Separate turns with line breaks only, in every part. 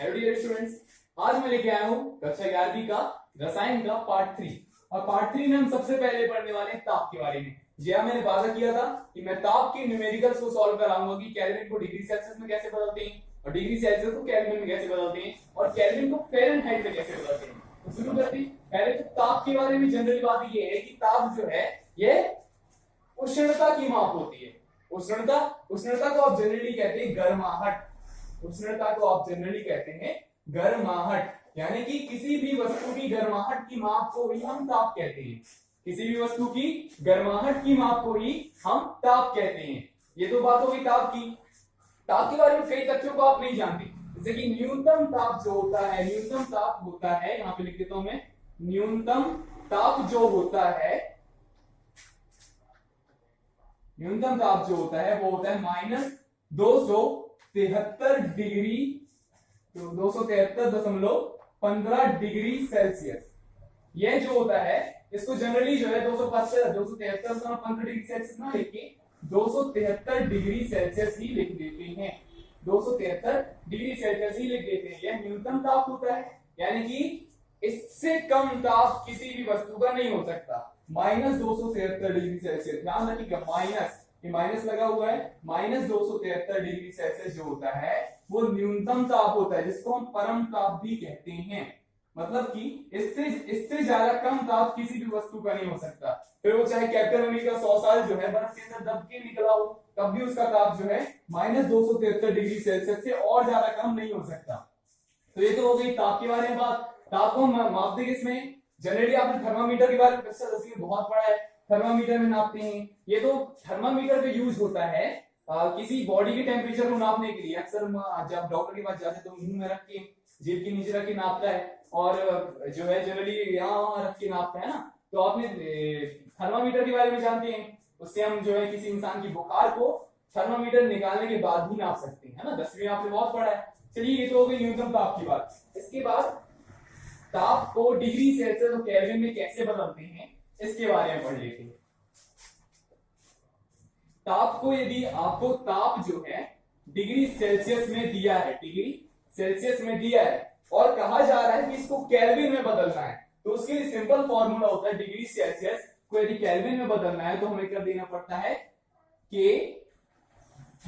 Hello dear students, आज मैं लेके आया हूँ कक्षा 11वीं का रसायन का पार्ट 3। और पार्ट 3 में हम सबसे पहले पढ़ने वाले हैं ताप के बारे में। जी हाँ, मैंने वादा किया था कि मैं ताप के न्यूमेरिकल्स को सॉल्व कराऊंगा कि केल्विन को डिग्री सेल्सियस में कैसे बदलते हैं और डिग्री सेल्सियस को केल्विन में कैसे बदलते हैं और केल्विन को फ़ारेनहाइट में कैसे बदलते हैं। तो शुरू करते हैं। पहले तो ताप के बारे में जनरली बात ये है कि ताप जो है ये उष्णता की माप होती है। उष्णता उष्णता को आप जनरली कहते हैं गर्माहट। उष्णता को आप जनरली कहते हैं गर्माहट, यानी कि किसी भी वस्तु की गर्माहट की माप को ही हम ताप कहते हैं। किसी भी वस्तु की गर्माहट की माप को ही हम ताप कहते हैं। ये तो बात होगी ताप की। ताप के बारे में कई तथ्यों को आप नहीं जानते, जैसे कि न्यूनतम ताप जो होता है, न्यूनतम ताप होता है, यहां पे लिख देता हूं मैं, न्यूनतम ताप जो होता है, न्यूनतम ताप जो होता है वो होता है -273 डिग्री, 273.15 डिग्री सेल्सियस। यह जो होता है इसको जनरली जो है 273.15 डिग्री सेल्सियस ना लिख के 273 डिग्री सेल्सियस ही लिख देते हैं। 273 डिग्री सेल्सियस ही लिख देते हैं। यह न्यूनतम ताप होता है, यानी कि इससे कम ताप किसी भी वस्तु का नहीं हो सकता। -273 डिग्री सेल्सियस, ध्यान रखिएगा, माइनस, ये माइनस लगा हुआ है। -273 डिग्री सेल्सियस जो होता है वो न्यूनतम ताप होता है, जिसको हम परम ताप भी कहते हैं। मतलब कि इससे ज्यादा कम ताप किसी भी वस्तु का नहीं हो सकता। फिर वो चाहे कैप्टन अमेरिका 100 साल जो है बर्फ के अंदर दब के निकला हो, तब भी उसका ताप जो है -273 डिग्री सेल्सियस से और ज्यादा कम नहीं हो सकता। तो ये तो हो गई ताप के बारे में बात। ताप को मापते किसमें? जनरली आपने थर्मामीटर के बारे में कक्षा 10 में बहुत पढ़ा है। थर्मामीटर में नापते हैं। ये तो थर्मामीटर का यूज होता है किसी बॉडी के टेम्परेचर को नापने के लिए। अक्सर जब डॉक्टर के पास जाते हैं तो मुंह में रख के, जेब के नीचे रख के नापता है, और जो है जनरली यहाँ रख के नापता है ना। तो आपने थर्मामीटर के बारे में जानते हैं, उससे हम जो है किसी इंसान की बुखार को थर्मामीटर निकालने के बाद भी नाप सकते हैं, है ना। 10वीं में आपने बहुत पढ़ा है। चलिए, ये तो हो गई न्यूनतम ताप की बात। इसके बाद ताप को डिग्री सेल्सियस और केल्विन में कैसे बदलते हैं इसके बारे में पढ़ लेते हैं। ताप को, यदि आपको ताप जो है डिग्री सेल्सियस में दिया है, डिग्री सेल्सियस में दिया है और कहा जा रहा है कि इसको केल्विन में बदलना है, तो उसके लिए सिंपल फॉर्मूला होता है डिग्री सेल्सियस को यदि केल्विन में बदलना है तो हमें कर देना पड़ता है कि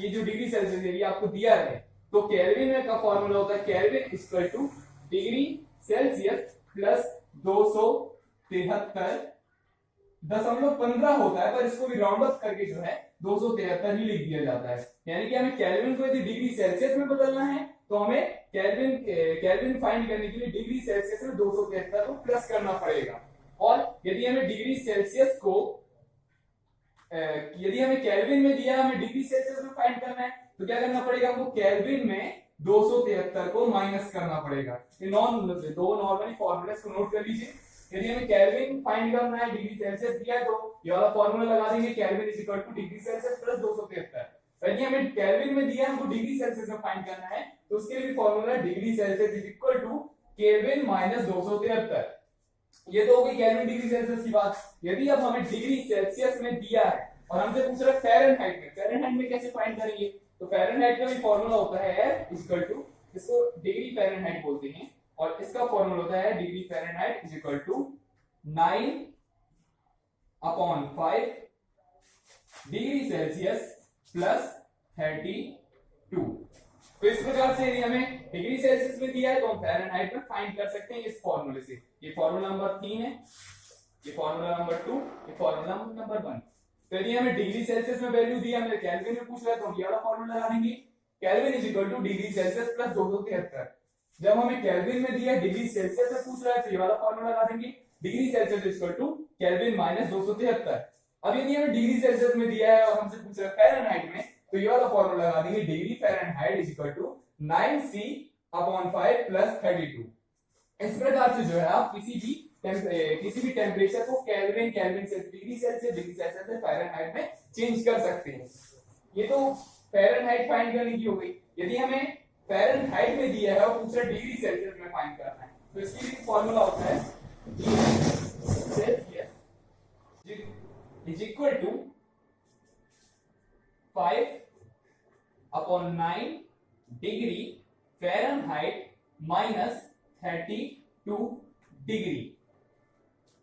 ये जो डिग्री सेल्सियस यदि आपको दिया है तो केल्विन में का फॉर्मूला होता है kelvin equal two degree Celsius plus 273.15 होता है, पर इसको भी राउंड अप करके जो है 273 ही लिख दिया जाता है। यानी कि हमें केल्विन को यदि डिग्री सेल्सियस में बदलना है तो हमें केल्विन फाइंड करने के लिए डिग्री सेल्सियस में 273 को प्लस करना पड़ेगा। और यदि हमें डिग्री सेल्सियस को यदि हमें केल्विन में दिया, हमें डिग्री सेल्सियस में फाइंड करना है तो क्या करना पड़ेगा? हमको केल्विन में 273 को माइनस करना पड़ेगा। ये दो नॉर्मली फॉर्मूले को नोट कर लीजिए। यदि हमें केल्विन फाइंड करना है, डिग्री सेल्सियस दिया है, तो ये वाला फॉर्मूला लगा देंगे, kelvin is equal two degree Celsius plus 273। यदि हमें केल्विन में दिया है, हमको डिग्री सेल्सियस में फाइंड करना है, तो उसके लिए formula degree Celsius is equal to Kelvin minus 273। ये तो हो गई केल्विन डिग्री सेल्सियस की बात। यदि अब हमें डिग्री सेल्सियस में दिया है और हमसे पूछ रहा है फ़ारेनहाइट में, फ़ारेनहाइट में कैसे फाइंड करेंगे? तो फ़ारेनहाइट का भी फॉर्मूला होता है F इक्वल टू, इसको डिग्री फ़ारेनहाइट बोलते हैं, और इसका फॉर्मूला होता है degree Fahrenheit is equal to 9/5 degree Celsius plus 32। तो इस प्रकार से यदि हमें डिग्री सेल्सियस में दिया है तो हम फ़ारेनहाइट में फाइंड कर सकते हैं इस फॉर्मूले से। ये फॉर्मूला नंबर 3 है, ये फॉर्मूला नंबर 2, ये फॉर्मूला नंबर 1। तो यदि हमें डिग्री सेल्सियस में वैल्यू दिया, हमें केल्विन में पूछ रहा है, तो हम ये वाला फॉर्मूला लगा देंगे, kelvin is equal two degree Celsius plus 273। जब हमें केल्विन में दिया, डिग्री सेल्सियस में पूछ रहा है, तो ये वाला फॉर्मूला लगा देंगे, degree Celsius is equal to Kelvin minus 273। अब यदि हमें डिग्री सेल्सियस में दिया है और हमसे पूछ रहा है फ़ारेनहाइट में, तो ये वाला फॉर्मूला लगा देंगे, degree Fahrenheit is equal to 9C/5 plus 32। इस प्रकार से जो है आप किसी भी टेम्परेचर को केल्विन से डिग्री सेल्सियस से फ़ारेनहाइट में चेंज कर सकते हैं। ये तो फ़ारेनहाइट फाइंड करने की हो गई। यदि हमें फ़ारेनहाइट में दिया है और पूछ रहा है डिग्री सेल्सियस में फाइंड करना है, तो इसके लिए फॉर्मूला होता है Celsius is equal to 5/9 degree Fahrenheit minus 32 degree.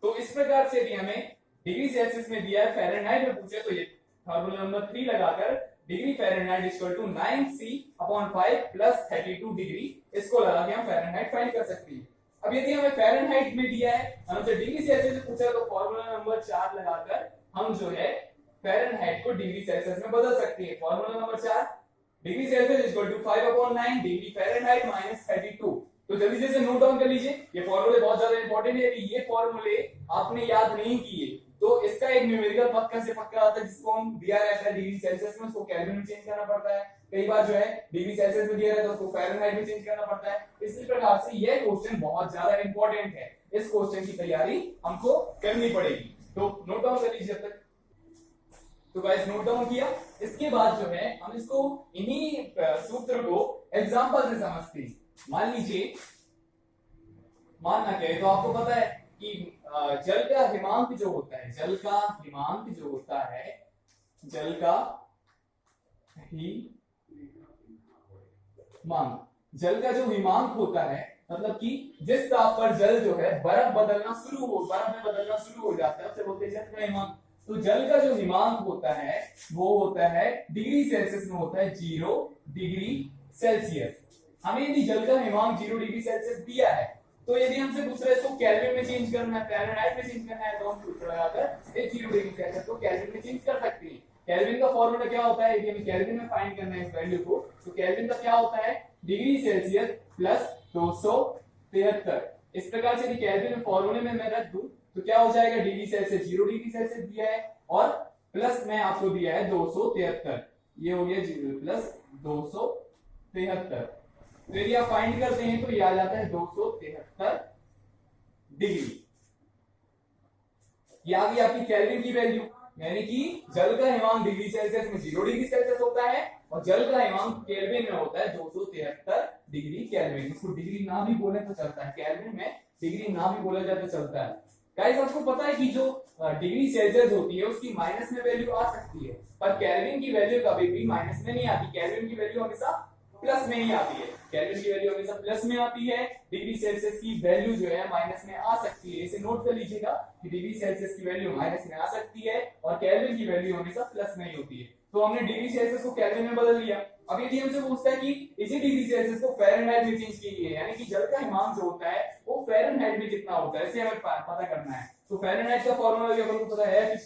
तो इस प्रकार से यदि हमें डिग्री सेल्सियस में दिया है, फ़ारेनहाइट में पूछे, तो ये फार्मूला नंबर 3 लगाकर degree Fahrenheit equal to 9c/5 plus 32 degree, इसको लगा के हम फ़ारेनहाइट फाइंड कर सकते हैं। अब यदि हमें फ़ारेनहाइट में दिया है, हमसे डिग्री सेल्सियस में पूछा है, तो फार्मूला नंबर 4 लगाकर हम जो है फ़ारेनहाइट को डिग्री सेल्सियस में बदल सकते हैं। Formula number 4, degree Celsius equal to 5/9 degree Fahrenheit minus 32। तो जल्दी से नोट डाउन कर लीजिए, ये फॉर्मूले बहुत ज्यादा इंपॉर्टेंट है। यदि ये फॉर्मूले आपने याद नहीं किए तो इसका एक न्यूमेरिकल पक्का से पक्का आता है, जिसको हम दिया रहता है डिग्री सेल्सियस में, उसको केल्विन में चेंज करना पड़ता है। कई बार जो है डिग्री सेल्सियस में दिया रहता है, उसको फ़ारेनहाइट में चेंज करना पड़ता है। इसी प्रकार से ये क्वेश्चन बहुत ज्यादा इंपॉर्टेंट है, इस क्वेश्चन की तैयारी हमको करनी पड़ेगी। तो नोट डाउन कर लीजिए अब तक। तो गाइस नोट डाउन किया, इसके बाद जो है हम इसको इन्हीं सूत्र को एग्जांपल से समझते हैं। मान लीजिए, मानना क्या है, तो आपको पता है कि जल का हिमांक जो होता है, जल का हिमांक जो होता है, जल का हिमांक, जल का जो हिमांक होता है, मतलब कि जिस ताप पर जल जो है बर्फ में बदलना शुरू हो जाता है, उसे बोलते हैं जल का हिमांक। तो जल का जो हिमांक होता है वो होता है डिग्री सेल्सियस में होता है 0 डिग्री सेल्सियस। हमें यदि जल का हिमांक 0 डिग्री सेल्सियस दिया है, तो यदि हमसे दूसरा इसको केल्विन में चेंज करना है, फ़ारेनहाइट में चेंज करना है, तो हम सूत्र लगाकर इस 0 डिग्री सेल्सियस को केल्विन में चेंज कर सकते हैं। केल्विन का फॉर्मूला क्या होता है, यदि हमें केल्विन में फाइंड करना है इस वैल्यू को, तो केल्विन का क्या होता है, डिग्री सेल्सियस प्लस 273। इस प्रकार से यदि केल्विन में फॉर्मूले में मैं रख दूं तो क्या हो जाएगा, डिग्री सेल्सियस 0 डिग्री सेल्सियस दिया है और प्लस में आपको दिया है 273, ये हो गया प्लस 273। तो यदि आप फाइंड करते हैं तो ये आ जाता है 273 डिग्री। ये आ गई आपकी केल्विन की वैल्यू, यानी कि जल का हिमांक डिग्री सेल्सियस में 0 डिग्री सेल्सियस होता है और जल का हिमांक केल्विन में होता है 273 डिग्री केल्विन। इसको डिग्री ना भी बोले तो चलता है, केल्विन में डिग्री ना भी बोला जाए तो चलता है। गाइस आपको पता है कि जो डिग्री सेल्सियस होती है उसकी माइनस में वैल्यू आ सकती है, पर केल्विन की वैल्यू कभी भी माइनस में नहीं आती। केल्विन की वैल्यू हमेशा प्लस में ही आती है, केल्विन की वैल्यू हमेशा प्लस में आती है। डिग्री सेल्सियस की वैल्यू जो है माइनस में आ सकती है, इसे नोट कर लीजिएगा कि डिग्री सेल्सियस की वैल्यू माइनस में आ सकती है और केल्विन की वैल्यू हमेशा प्लस में ही होती है। तो हमने डिग्री सेल्सियस को केल्विन में बदल लिया। अब यदि हमसे पूछता है कि इसी डिग्री सेल्सियस को फ़ारेनहाइट में चेंज कीजिए, यानी कि जल का हिमांक जो होता है वो फ़ारेनहाइट में कितना होता है, इसे हमें पता करना है। तो फ़ारेनहाइट का फॉर्मूला भी आपको पता है, F =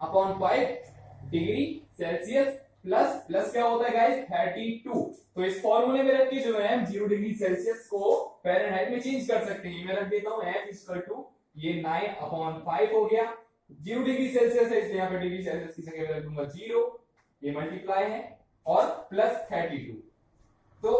9/5 डिग्री सेल्सियस प्लस क्या होता है गाइस, 32। तो इस फॉर्मूले में रख के जो है हम 0 डिग्री सेल्सियस को फ़ारेनहाइट में चेंज कर सकते हैं। मैं रख देता हूं F = ये 9/5 हो गया। 0 डिग्री सेल्सियस है इसलिए यहाँ पे डिग्री सेल्सियस की जगह रख दूंगा 0, ये मल्टीप्लाई है और प्लस 32। तो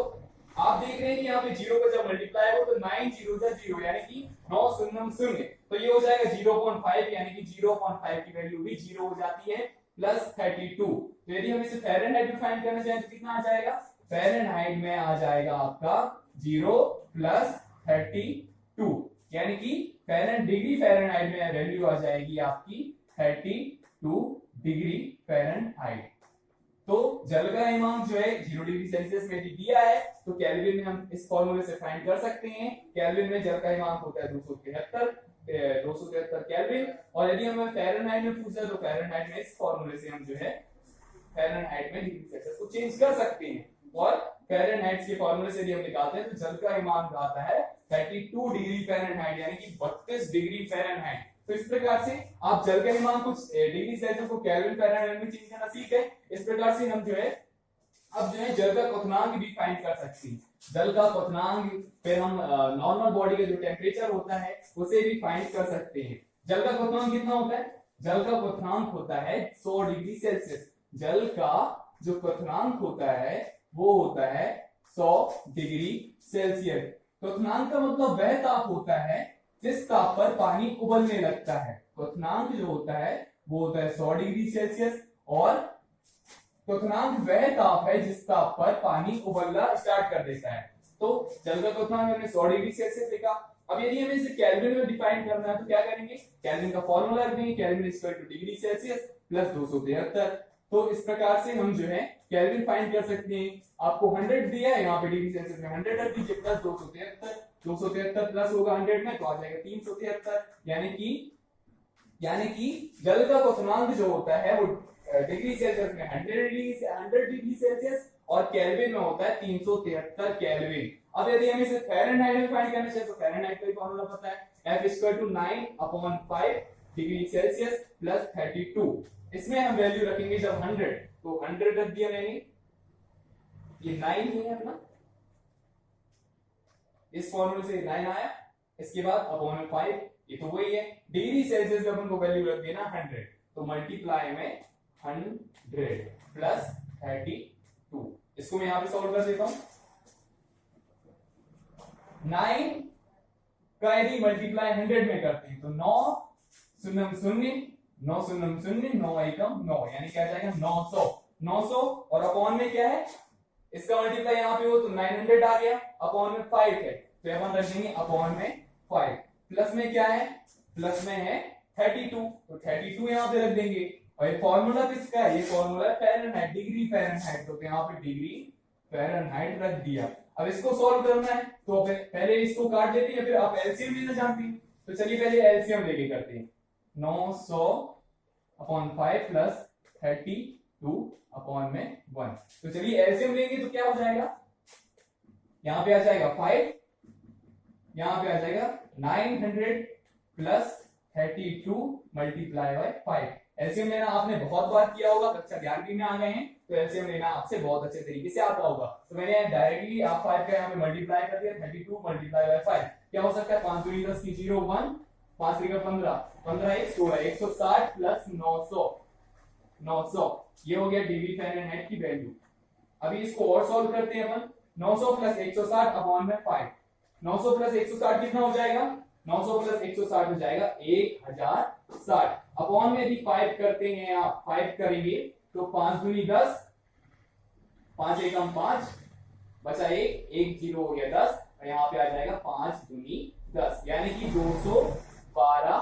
आप देख रहे हैं कि यहाँ पे 0 का जब मल्टीप्लाई हो तो 9 0 0 यानी कि 9 शून्य शून्य, तो ये हो जाएगा 0.5, यानी कि 0.5 की वैल्यू भी 0 हो जाती है प्लस 32। तो यदि हम इसे फ़ारेनहाइट में फाइंड करना चाहें तो कितना आ जाएगा, फ़ारेनहाइट में आ जाएगा आपका 0 प्लस 32, यानी कि डिग्री फ़ारेनहाइट में वैल्यू आ जाएगी आपकी 32 डिग्री फ़ारेनहाइट। तो जल का हिमांक जो है 0 डिग्री सेल्सियस में दिया है, तो केल्विन में हम इस फॉर्मूले से फाइंड कर सकते हैं। केल्विन में जल का हिमांक होता है 273 केल्विन, और यदि हमें फ़ारेनहाइट में पूछा तो फ़ारेनहाइट में इस फॉर्मूले से हम जो है फ़ारेनहाइट में डिग्री सेल्सियस को चेंज कर सकते हैं। और फ़ारेनहाइट के फॉर्मूले से यदि हम निकालते हैं तो जल का हिमांक आता है 32 डिग्री फ़ारेनहाइट, यानी कि 32 डिग्री फ़ारेनहाइट। तो इस प्रकार से आप जल का हिमांक कुछ डिग्री सेल्सियस को केल्विन फ़ारेनहाइट में चेंज करना सीख गए। इस प्रकार से हम जो है अब जो है जल का क्वथनांक भी फाइंड कर सकते हैं। जल का क्वथनांक, फिर हम नॉर्मल बॉडी का जो टेम्परेचर होता है उसे भी फाइंड कर सकते हैं। जल का क्वथनांक कितना होता है, जल का क्वथनांक होता है 100 डिग्री सेल्सियस। जल का जो क्वथनांक होता है वो होता है 100 डिग्री सेल्सियस। क्वथनांक का मतलब वह ताप होता है जिस ताप पर पानी उबलने लगता है। क्वथनांक जो होता है वो होता है 100 डिग्री सेल्सियस, और क्वथनांक वह ताप है जिस ताप पर पानी उबलना स्टार्ट कर देता है। तो जल का क्वथनांक हमने 100 डिग्री सेल्सियस लिखा। अब यदि हमें इसे केल्विन में डिफाइन करना है तो क्या करेंगे, केल्विन का फॉर्मूला रखेंगे, केल्विन = डिग्री सेल्सियस प्लस 273। तो इस प्रकार से हम जो है केल्विन फाइंड कर सकते हैं। आपको 100 दिया है, यहाँ पे डिग्री सेल्सियस में 100 रख दीजिए, प्लस 273 प्लस होगा 100 में तो आ जाएगा 373, यानी कि जल का क्वथनांक जो होता है वो डिग्री सेल्सियस में 100 डिग्री सेल्सियस और केल्विन में होता है 373 केल्विन। अब यदि हमें इसे फ़ारेनहाइट में फाइंड करना चाहिए तो फ़ारेनहाइट का फॉर्मूला पता है, F=9/5 डिग्री सेल्सियस प्लस 32। इसमें हम वैल्यू रखेंगे जब 100, तो 100 रख दिया मैंने, ये 9 ही है अपना, इस फॉर्मूले से 9 आया, इसके बाद अपॉन में 5, ये तो वही है। डिग्री सेल्सियस में अपन को वैल्यू रख देना 100, तो मल्टीप्लाई में 100 प्लस 32। इसको मैं यहां पे सॉल्व कर देता हूं। 9 का यदि मल्टीप्लाई 100 में करते हैं तो 9 शून्यम शून्य 9 शून्यम शून्य 9 एकम 9, यानी क्या जाएगा 900 और अपॉन में क्या है, इसका मल्टीप्लाई यहां पे हो तो 900 आ गया, अपॉन में 5 है तो अपन रख देंगे अपॉन में 5, प्लस में क्या है, प्लस में है 32 तो 32 यहां पे रख देंगे। और ये फॉर्मूला किसका है, ये फॉर्मूला है फ़ारेनहाइट, डिग्री फ़ारेनहाइट, तो यहां पे डिग्री फ़ारेनहाइट रख दिया। अब इसको सॉल्व करना है तो पहले इसको काट देते हैं, फिर आप एलसीएम लेना जानते हैं, तो चलिए पहले एलसीएम लेके करते हैं। 900/5 प्लस 32 में 1, तो चलिए एलसीएम लेंगे तो क्या हो जाएगा, यहां पे आ जाएगा 5, यहां पे आ जाएगा 900 प्लस 32 मल्टीप्लाई बाय 5। एलसीएम लेना आपने बहुत बार किया होगा, कक्षा 11वीं में आ गए हैं तो एलसीएम लेना आपसे बहुत अच्छे तरीके से आता होगा। तो मैंने डायरेक्टली आप 5 का यहां पे मल्टीप्लाई कर दिया, 32 मल्टीप्लाई बाय 5 क्या हो सकता है, 5 दूनी 10 की 0 1, 5 3 15, 15 1 16, 160 प्लस 900 ये हो गया डिग्री फ़ारेनहाइट की वैल्यू। अभी इसको और सॉल्व करते हैं अपन। 900 प्लस 160 अपॉन में 5, 900 प्लस 160 कितना हो जाएगा, 900 प्लस 160 हो जाएगा 1060, अपॉन में यदि 5 करते हैं आप, 5 करेंगे तो 5 दूनी 10, 5 एकम 5, बचा 1 0 हो गया 10, और यहाँ पे आ जाएगा 5 दूनी 10, यानी कि 212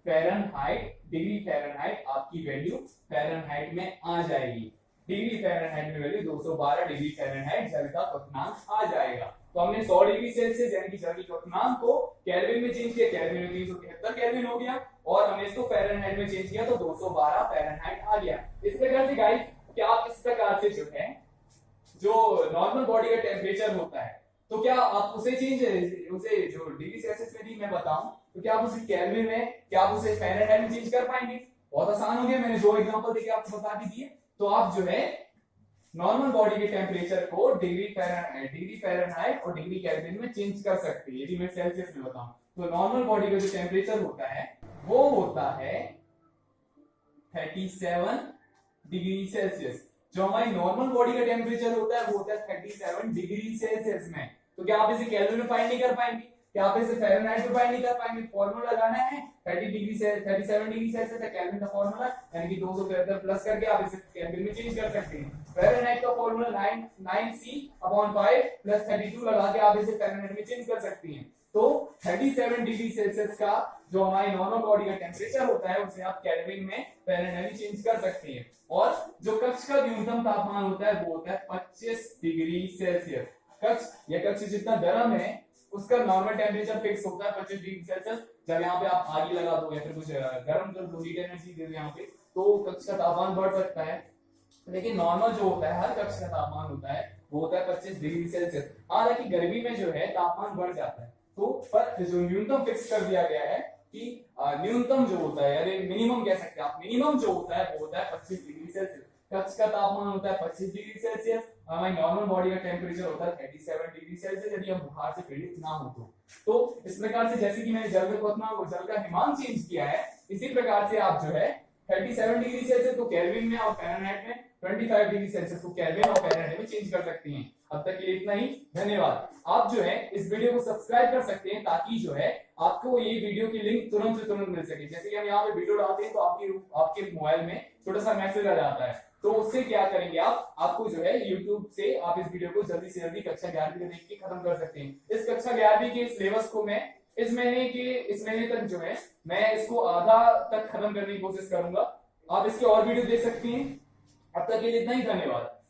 फ़ारेनहाइट, डिग्री फ़ारेनहाइट आपकी वैल्यू फ़ारेनहाइट में आ जाएगी। डिग्री फ़ारेनहाइट में वैल्यू 212 डिग्री फ़ारेनहाइट जल का क्वथनांक आ जाएगा। तो हमने 100 डिग्री सेल्सियस यानी कि जल की क्वथनांक को केल्विन में चेंज किया, केल्विन में 373 केल्विन हो गया, और हमने इसको फ़ारेनहाइट में चेंज किया तो 212 फ़ारेनहाइट आ गया। इस प्रकार से गाइस क्या आप इस प्रकार से जो है जो नॉर्मल बॉडी का टेम्परेचर होता है तो क्या आप उसे जो डिग्री सेल्सियस में दी मैं बताऊं तो क्या आप उसे केल्विन में, क्या आप उसे फ़ारेनहाइट में चेंज कर पाएंगे? बहुत आसान हो गया, मैंने 2 एग्जांपल देके आपको बता भी दिए। तो आप जो है नॉर्मल बॉडी के टेम्परेचर को डिग्री फ़ारेनहाइट और डिग्री केल्विन में चेंज कर सकते हैं। यदि मैं सेल्सियस में बताऊं तो नॉर्मल बॉडी का जो टेम्परेचर होता है वो होता है 37 डिग्री सेल्सियस। जो हमारी नॉर्मल बॉडी का टेम्परेचर होता है वो होता है 37 डिग्री सेल्सियस में। तो क्या आप इसे केल्विन में फाइंड नहीं कर पाएंगे, क्या आप इसे फ़ारेनहाइट में फाइंड नहीं कर पाएंगे? फॉर्मूला लगाना है 37 डिग्री सेल्सियस है केल्विन का फॉर्मूला, यानी कि 273 प्लस करके आप इसे केल्विन में चेंज कर सकते हैं। फ़ारेनहाइट का फॉर्मूला 9C/5 प्लस 32 लगा के आप इसे फ़ारेनहाइट में चेंज कर सकते हैं। तो 37 डिग्री सेल्सियस का जो हमारी नॉर्मल बॉडी का टेम्परेचर होता है उसे आप केल्विन में फ़ारेनहाइट में चेंज कर सकते हैं। और जो कक्ष का न्यूनतम तापमान होता है वो होता है 25 डिग्री सेल्सियस। कक्ष जितना गर्म है उसका नॉर्मल टेम्परेचर फिक्स होता है 25 डिग्री सेल्सियस। जब यहाँ पे आप आग लगा दो या फिर कुछ गर्म कर दो, हीट एनर्जी दे दो यहाँ पे, तो कक्ष का तापमान बढ़ सकता है। लेकिन नॉर्मल जो होता है हर कक्ष का तापमान होता है वो होता है 25 डिग्री सेल्सियस। हालांकि गर्मी में जो है तापमान बढ़ जाता है, तो पर जो न्यूनतम फिक्स कर दिया गया है कि न्यूनतम जो होता है, यानी मिनिमम कह सकते हैं आप, मिनिमम जो होता है वो होता है 25 डिग्री सेल्सियस। कक्ष का तापमान होता है 25 डिग्री सेल्सियस, हमारी नॉर्मल बॉडी का टेम्परेचर होता है 37 डिग्री सेल्सियस यदि हम बुखार से पीड़ित ना हो तो इस प्रकार से जैसे कि मैंने जल का क्वथनांक और जल का हिमांक चेंज किया है, इसी प्रकार से आप जो है 37 डिग्री सेल्सियस को केल्विन में और फ़ारेनहाइट में, 25 डिग्री सेल्सियस को केल्विन और फ़ारेनहाइट में चेंज कर सकते हैं। अब तक के लिए इतना ही, धन्यवाद। आप जो है इस वीडियो को सब्सक्राइब कर सकते हैं ताकि जो है आपको ये वीडियो की लिंक तुरंत से तुरंत मिल सके। जैसे कि हम यहाँ पे वीडियो डालते हैं तो आपके मोबाइल में छोटा सा मैसेज आ जाता है, तो उससे क्या करेंगे आपको जो है YouTube से आप इस वीडियो को जल्दी से जल्दी कक्षा 11वीं में देख के खत्म कर सकते हैं। इस कक्षा 11वीं के सिलेबस को मैं इस महीने तक जो है मैं इसको आधा तक खत्म करने की कोशिश करूंगा। आप इसके और वीडियो देख सकते हैं। अब तक के लिए इतना ही, धन्यवाद।